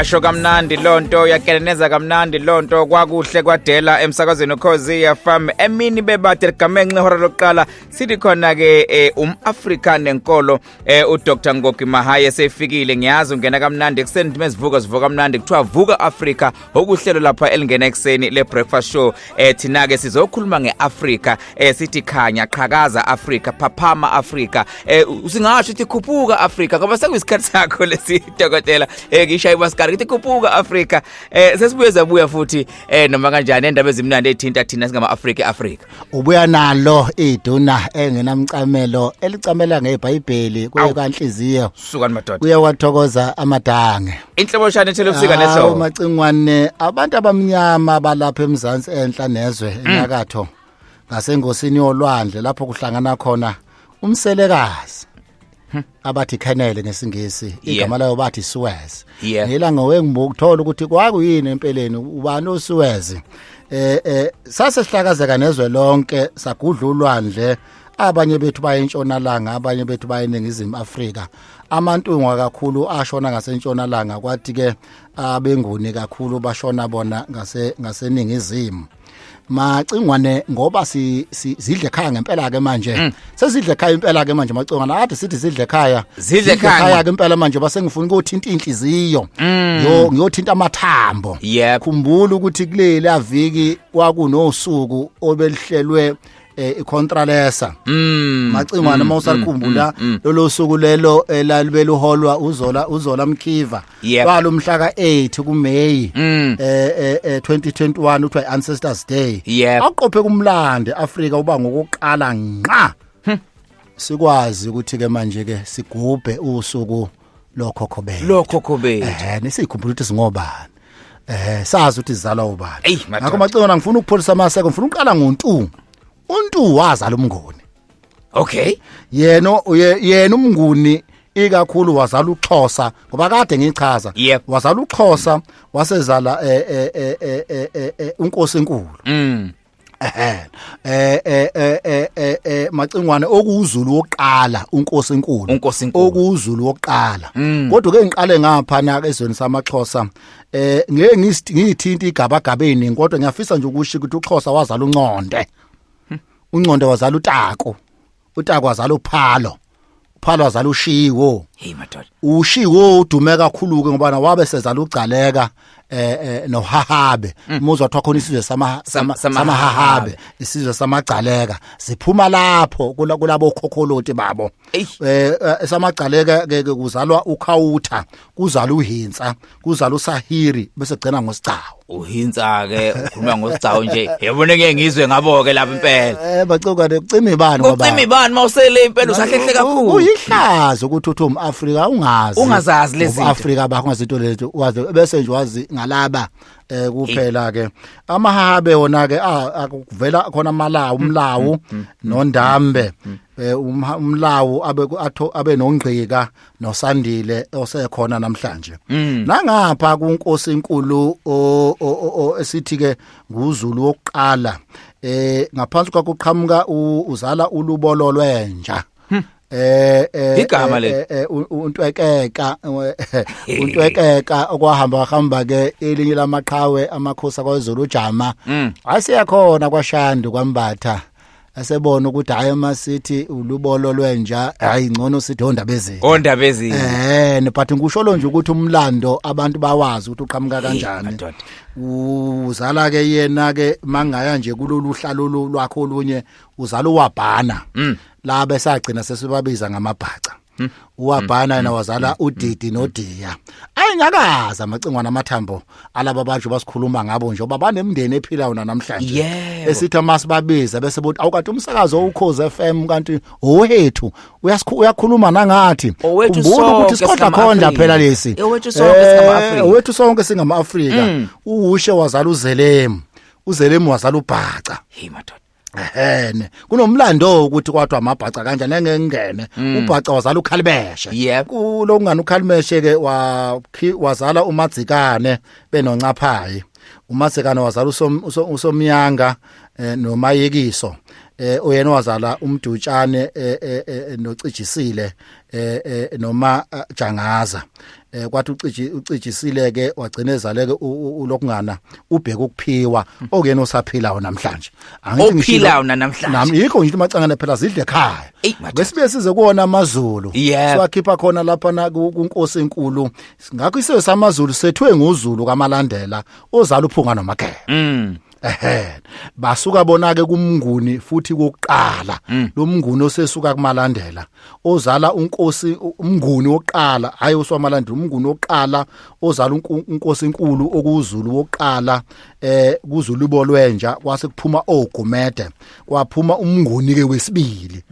Yasho kamnandi lonto yakeleneza kamnandi lonto kwakuhle kwadela emsakazweni Ukhozi FM emini bebade ligamenxe ihora lokuqala sithi khona ke Africa nenkolo uDr Ngogi Mahaye sefikile ngiyazi ungena kamnandi ekseni mezivuka kamnandi kuthiwa vuka Africa okuhlelo lapha elingena ekseni le breakfast show thina ke sizokhuluma ngeAfrica sithi khanya qhakaza Africa phaphama Africa usingasho ukuthi khuphuka Africa ngoba sekuyisikhathi sakho lesi dokotela ngishaye basikari ukuthi khuphuka Africa sesibuye zabuya futhi noma kanjani endaba ezimnandi ethinta thina singama Africa ubuya nalo iduna engenamcamelo elicamela ngeBhayibheli kuye kanhliziyo sukani madoda kuye kwathokoza amadange inhloboshana ethele ubusika nehlobo macingwane abantu abamnyama balapha eMzansi enhla nezwe enyakatho ngasengosini yolwandle lapho kuhlangana khona umselekazi abathi Canal ngesingisi igama layo bathi Suez ngelanga wengibukuthola ukuthi kwakuyini empeleni ubani oSuez sase sihlakazeka nezwe lonke sagudla ulwandle abanye bethu baye entshonalanga abanye bethu baye eNingizimu Afrika amantungwa kakhulu ashona ngasentshonalanga kwathi ke abenguni kakhulu bashona bona ngaseningizimu macingwane ngoba sidle ekhaya ngempela ke manje sesidle ekhaya impela ke manje macingwana ade sithi sidle ekhaya ke impela manje base ngifuna ukuthinta inhliziyo ngiyothinta amathambo khumbula ukuthi kuleli aviki kwakunosuku obelihlelwe icontralesa macingwana mawusakhumbula lolo suku lelo elalibele uholwa uzola Mkhiva kwalomhla ka8 kuMay 2021 uthiwa Ancestors Day aqophe kumlande Africa uba ngokuqala nqa sikwazi ukuthi ke manje ke sigubhe usuku lokhokhobela nesikhumbula ukuthi singobani sazi ukuthi sizalwa ubani ngakho macingwana ngifuna ukupholisa amaseko ngifuna uqala uNtu wazala umnguni yena umnguni ikakhulu wazala uXhosa ngoba kade ngichaza wazala uXhosa wasezala uNkosi enkulu macingwane okuZulu wokuqala uNkosi enkulu okuZulu wokuqala kodwa ke ngiqale ngapha na ezweni samaXhosa ngeke ngithinta igabagabeni kodwa ngiyafisa nje ukusho ukuthi uXhosa wazala uNconde uNconde wazala uTako wazala uPhalo wazala uShiwo uShiwo udume kakhulu ke ngoba wabe sezala uGcaleka noHahabe umuzwa wathi khona isizwe samaHahabe isizwe samaGcaleka siphuma lapho kulabo khokholoti babo samaGcaleka ke kuzalwa uKhawutha kuzala uHintsa kuzala uSahiri bese gcina ngoSigcawu uHintsa ke ukhuluma ngoSigcawu nje yabona ke ngizwe ngabo ke lapha impela bacoka kucima ibani ngoba kucima ibani mawusele impela usahlehle kakhulu uyihlazo ukuthi uthi umAfrika ungazazi lezi Afrika bakungazinto lezo wazi bese nje wazi ngalaba kuphela ke amahabe wona ke akuvela khona umlawu noNdambe umlawu abe noNgqika noSandile osekhona namhlanje nangapha kuNkosi enkulu esithi ke nguZulu wokuqala ngaphansi kwakuqhamuka uzala ulubolo lwenja igama le untwekeka okwahamba ke elinye lamaqhawe amakhosi kwaZulu uJama asiyakhona kwaShandu kwambatha asebona ukuthi hayi masithi ulubolo lwenja hayi ngcono sithi ondabezini but ngisho nje ukuthi umlando abantu bawazi ukuthi uqhamuka kanjani uzala ke yena ke mangaya nje kulolu hlalo lwakho olunye uzala uWabhana la besagcina sesibabiza ngamabhaca uWabhana yena wazala uDidi noDiya ayinyakaza amacingwana amathambo alaba bantu basikhuluma ngabo nje babanemndeni ephilayo namhlanje esithi amasibabiza bese bothi awukade umsakazo Ukhozi FM kanti owethu uyakhuluma nangathi umbona ukuthi sikhonda khonda phela lesi owethu sonke singama Afrika uHushe wazala uZelemu wazala uBhaca madoda kunomlando ukuthi kwathi amabhaca kanjani engengene uBhaca wazala uKhalibeshe kulo ungani uKhalibeshe ke wazala uMadzikane benoncaphayi uMadzikane wazala uSomnyanga noMayekiso oyena wazala umdutshane nocijisile noma Jangaza kwathi ucijisile ke wagcinezale ke ulokungana ubheka ukuphiwa okuyena osaphilayo namhlanje ophilayo namhlanje nami yikho nje macangana phela zidle ekhaya bese size kuona amaZulu siwakhipha khona lapha na kunkosi enkulu ngakho isizwe samaZulu sethwe nguZulu kaMalandela ozala uphunga noMageba basuka bona ke kumnguni futhi kokuqala lo mnguni osesuka kuMalandela ozala unkosi umnguni wokuqala hayi oswamalandela umnguni wokuqala ozala unkosi enkulu okuZulu wokuqala kuZulu bolwenja kwase kuphuma oGumede kwaphuma umnguni ke wesibili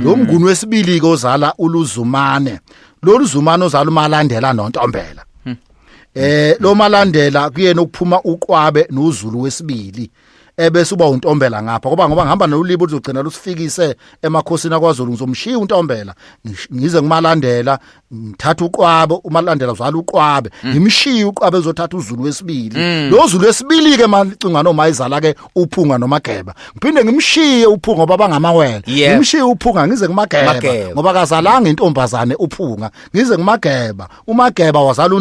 lo mnguni wesibili ke ozala uLuzumane lo Luzumane ozala uMalandela noNtombela lo Malandela kuyena ukuphuma uqwabe noZulu wesibili ebese uba uNtombela ngapha ngoba ngihamba nolibo uzogcina lusifikise emakhosini akwaZulu ngizomshiya uNtombela ngize nguMalandela ngithatha uqwabe uMalandela uzala uqwabe ngimshiya uqwabe uzothatha uZulu wesibili lo Zulu wesibili ke macinga nomayizala ke uphunga noMageba ngiphinde ngimshiye uphunga ngoba bangamawele ngimshiye uphunga ngize kuMageba ngoba kazalanga intombazane uphunga ngize kuMageba uMageba wazala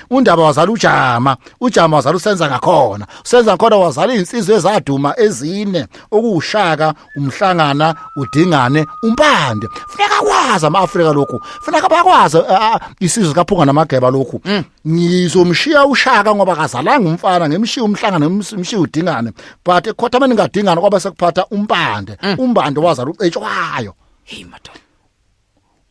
uNdaba wazala uJama wazala uSenza ngakhona uSenza ngakhona wazala insizwe zaduma ezine okushaka umhlangana udingane umpande funeka kwazi amaAfrika lokhu funeka bakwazi isizwe kaphunga naMageba lokhu ngizomshiya ushaka ngoba kazalanga umfana ngemshiya umhlangana ngemshiya udingane but ekhothameni ngadingana kwaba sekuphatha umbande wazala uCetshwayo hey madoda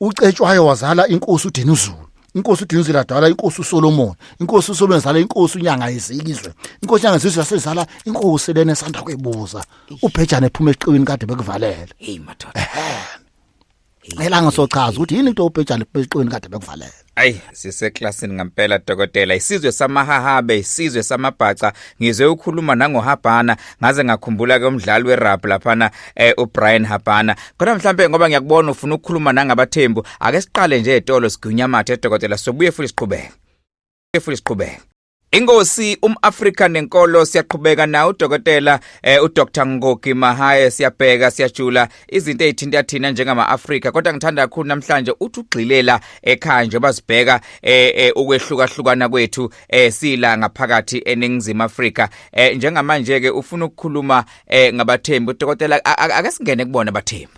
uCetshwayo wazala inkosi uDinuzulu inkosi uDinuzulu adala inkosi uSolomon inkosi uSolomon zala inkosi unyanga yezizwe inkosi yanga yezizwe yasezala inkosi lena esanda kwebuza uBhejane ephuma eqiwini kade bekuvalela hey madoda elanga sochaza ukuthi yini into uBhejane eqiwini kade bekuvalela Ay siseklasini ngempela dokotela isizwe samahahabe isizwe samabhaca ngizwe ukukhuluma nangoHabhana ngaze ngakhumbula ke umdlali werugby laphana uBrian Habana kodwa mhlambe ngoba ngiyakubona ufuna ukukhuluma nangabathembu ake siqale nje etolo sigunyamata dokotela sobuye futhi siqhubeke Ingosi umAfrika nenkolo siyaqhubeka nawo udokotela uDr Ngoki Mahaya siyabheka siyajula izinto ezithinta thina njengamaAfrika kodwa ngithanda kakhulu namhlanje uthi ugxilela ekhaya nje bazibheka ukwehlukahlukana kwethu sila ngaphakathi eNingizimu Afrika njengamanje ke ufuna ukukhuluma ngabathembu udokotela ake singene kubona abathembu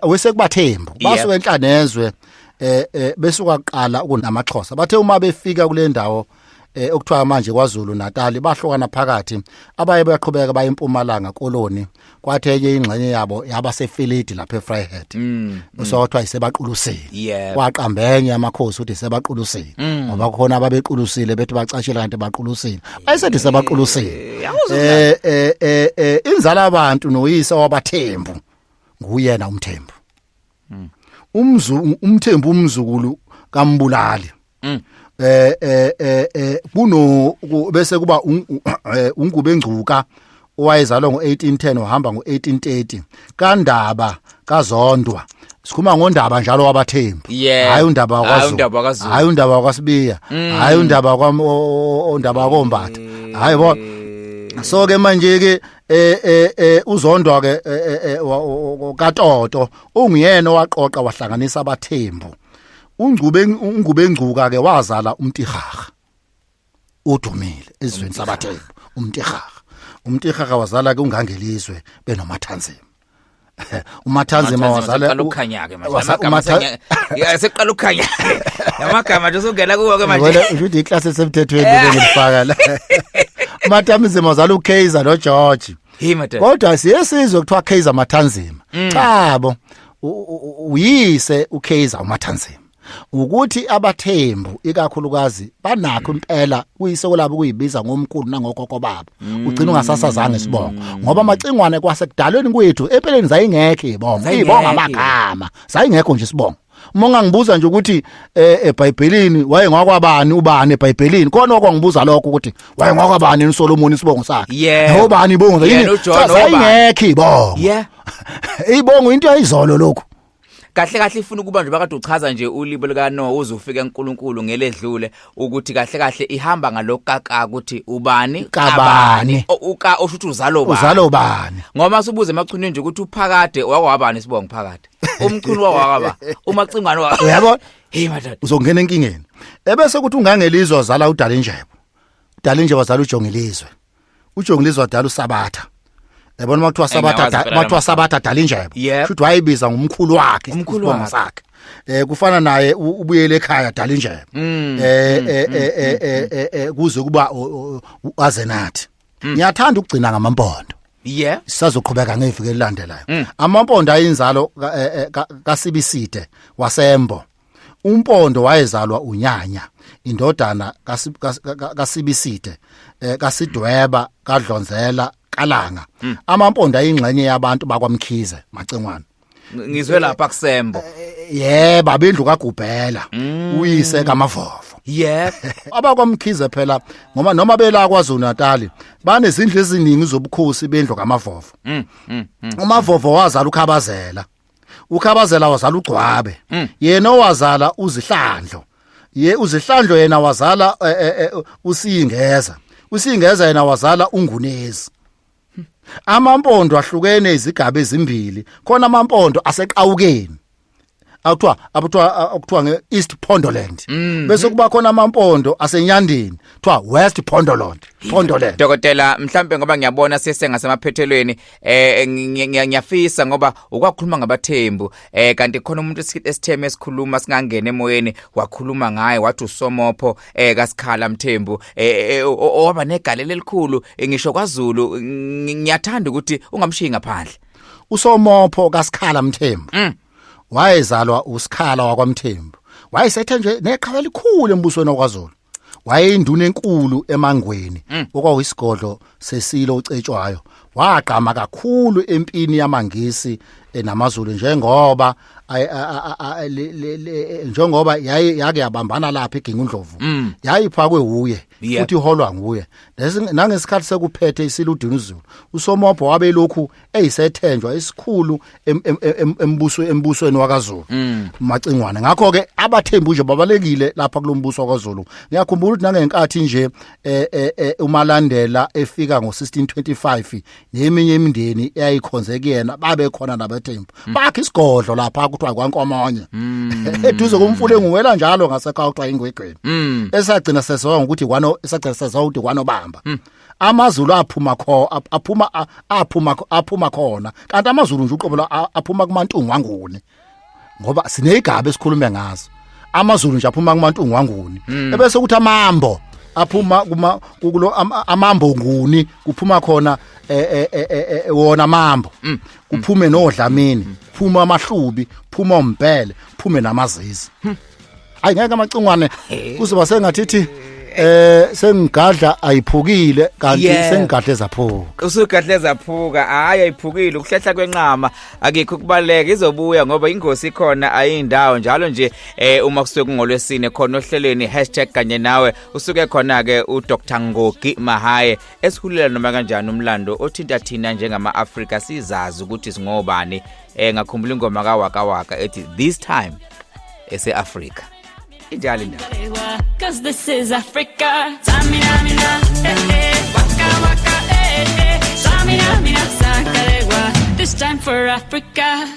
wese kubathembu basuke enhlanezwe bese kwaqala kunamaXhosa bathe uma befika kule ndawo okuthiwa manje kwaZulu Natal bahlokana phakathi abaye bayaqhubeka baye eMpumalanga koloni kwathi enye ingxenye yabo yabasefilidi lapha eFryhead usokuthiwa isebaqulusini kwaqambenye amakhosi uthi sebaqulusini ngoba khona ababequlusile bethi bacashela kanti baqulusini ayisethi sebaqulusini inzala abantu noyise wabathembu nguyena umthembu umthembu umzukulu kaMbulali kuno bese kuba uNgubengcuka owayezalwa ngo1810 wahamba ngo1830 kaNdaba kaZondwa sikhuma ngoNdaba njalo wabathembu hayi uNdaba wakwaZulu hayi uNdaba wakwaSibiya hayi uNdaba kwaNdaba koMbatha hayi bo so ke manje ke uZondwa ke kaToto ungiyena waqoqa wahlanganisa abathembu uNgubengcuka ke wazala uMtigaga udumile ezweni sabathembu uMtigaga wazala ke ungangelizwe benomathanzima uMathanzima wazala ukukhanya ke manje yaseqala ukukhanya amagama nje sokungena kuwo ke manje ukuthi iclass esemthethweni bengifaka la uMathanzima wazala uKaizer noGeorge kodwa siyesizwe kuthiwa Kaizer Mathanzima cha bo uyise uKaizer uMathanzima ukuthi abathembu ikakhulukazi banakho impela kuyisoko labo kuyibiza ngomkhulu nangogogo babo ugcina ungasasazange isibongo ngoba amacingwane kwasekudalweni kwethu empeleni zayingekho ibonga amagama zayingekho nje isibongo uma ngangibuza nje ukuthi eBhayibhelini wayengakwabani ubani eBhayibhelini khona okwangibuza lokho ukuthi wayengakwabani uSolomon isibongo sakhe ubani ibongo yini zayingekho ibongo ibongo into ayizolo lokho kahle ifuna ukuba nje bakade uchaza nje ulibo lika Noah uzofika eNkulunkulu ngeledlule ukuthi kahle ihamba ngalokaka ukuthi ubani kabani uka oshuthi uzalo bani ngoba sibuze emachunini nje ukuthi uphakade wakwabani sibonga phakade umchunu wakwaba umacingwane uyabona hey madod uzongena enkingeni ebese ukuthi ungangelizwe wazala uDalinjebo wazala uJongilizwe wadala uSabatha yabona makuthiwa Sabatha Dalinjebo futhi wayibiza ngumkhulu wakhe isibongo sakhe kufana naye ubuyele ekhaya Dalinjebo kuze kuba uAzenathi ngiyathanda ukugcina ngamampondo sisazoqhubeka ngeviki elilandelayo amampondo ayinzalo kaSibiside wasembo umpondo wayezalwa uNyanya indodana kaSibiside kaSidweba kaDlonzela kalanga amampondo ayingxenye yabantu bakwaMkhize Macengwane ngizwe lapha kusembo babendlu kaGubhela uyise kaMavovo abakwamkhize phela ngoba noma bela kwaZulu Natal banezindlu eziningi zobukhosi bendlu kaMavovo uMavovo wazala uKhabazela wazala uGcwabe yena owazala uZihlandlo uZihlandlo yena wazala uSiyingeza yena wazala uNgunezi amampondo ahlukene izigaba ezimbili khona amampondo aseqawukeni akuthiwa ngeEast Pondoland bese kuba khona amampondo asenyandeni kuthiwa West Pondoland Dokotela mhlambe ngoba ngiyabona sesengasemaphethelweni ngiyafisa ngoba ukwakhuluma ngabathembu kanti khona umuntu esitheme esikhuluma singangena emoyeni wakhuluma ngaye wathi uSomopho kaSikhala Mthembu owaba negalelo elikhulu ngisho kwaZulu ngiyathanda ukuthi ungamshiyi ngaphandle uSomopho kaSikhala Mthembu wayezalwa uSikhala wakwaMthembu wayesethe nje neqhawe elikhulu embusweni wakwaZulu wayeyinduna enkulu emangweni okwakuyisigodlo sesilo ucetshwayo waqhama kakhulu empini yamaNgisi namaZulu njengoba yake yabambana lapha eGingundlovu yayiphakwe uye futhi iholwa nguye nangesikhathi sekuphethe isiludini uZulu uSomopho wabe lokhu eyisethenjwa isikhulu embusweni wakwaZulu Macengwane ngakho ke abathembu nje babalekile lapha kulombuso wakwaZulu ngiyakhumbula ukuthi nangenkathi nje uMalandela efika ngo1625 neminye imindeni eyayikhonze kuyena babe khona nabathembu bakhe isigodlo lapha kuthiwa kwaNkomonye eduze komfule nguwela njalo ngasekhaya kuthiwa ingwegweni esagcina sezwa ukuthi kwanobamba amaZulu aphuma khona kanti amaZulu nje uqobo aphuma kuMantungu wanguni ngoba sinezigaba esikhulume ngazo amaZulu nje aphuma kuMantungu wanguni ebese ukuthi amambo aphuma kulo amambo nguni kuphuma khona wona amambo kuphume noDlamini phuma amahlubi phuma uMbhele phume namazizi ayingeke Macengwane kuzoba sengathithi sengigadla ayiphukile kanti sengigadle zaphuka usugadle zaphuka hayi ayiphukile ukuhlehla kwenqama akikho kubaleka izobuya ngoba ingosi ikhona ayindawo njalo nje uma kusuke kungolwesine khona ohlelweni #kanye nawe usuke khona ke uDr Ngogi Mahaye esihulela noma kanjani umlando othinta thina njengama-Afrika sizazi ukuthi singobani ngakhumbula ingoma kaWaka ethi this time ese-Africa injalo indaba cause this is Africa Samina mina waka waka samina mina sakarewa this time for Africa